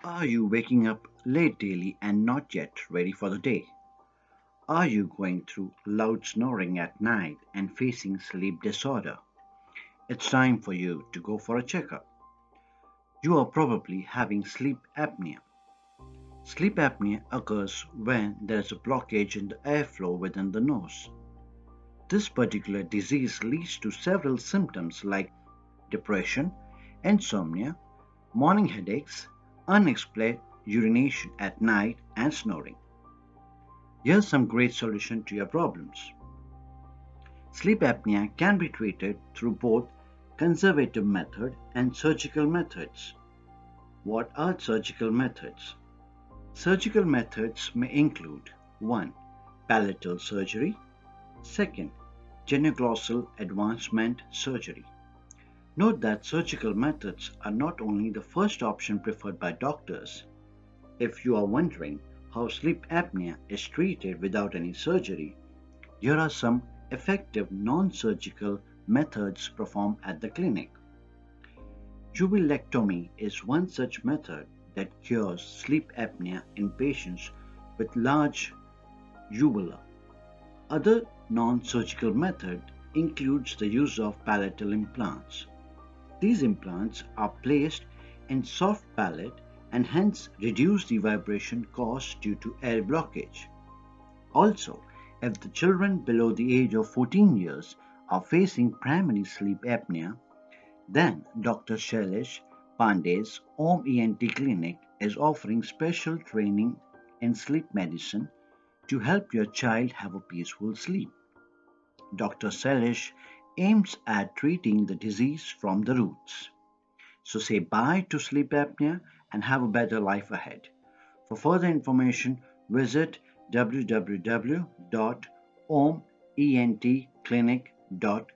Are you waking up late daily and not yet ready for the day? Are you going through loud snoring at night and facing sleep disorder? It's time for you to go for a checkup. You are probably having sleep apnea. Sleep apnea occurs when there is a blockage in the airflow within the nose. This particular disease leads to several symptoms like depression, insomnia, morning headaches, unexplained urination at night, and snoring. Here's some great solution to your problems. Sleep apnea can be treated through both conservative method and surgical methods. What are surgical methods? Surgical methods may include 1. Palatal surgery, 2nd. Genuglossal advancement surgery. Note that surgical methods are not only the first option preferred by doctors. If you are wondering how sleep apnea is treated without any surgery, here are some effective non-surgical methods performed at the clinic. Uvulectomy is one such method that cures sleep apnea in patients with large uvula. Other non-surgical method includes the use of palatal implants. These implants are placed in soft palate and hence reduce the vibration caused due to air blockage. Also, if the children below the age of 14 years are facing primary sleep apnea, then Dr. Shailesh Pandey's Om ENT Clinic is offering special training in sleep medicine to help your child have a peaceful sleep. Dr. Shailesh aims at treating the disease from the roots. So say bye to sleep apnea and have a better life ahead. For further information, visit www.omentclinic.com.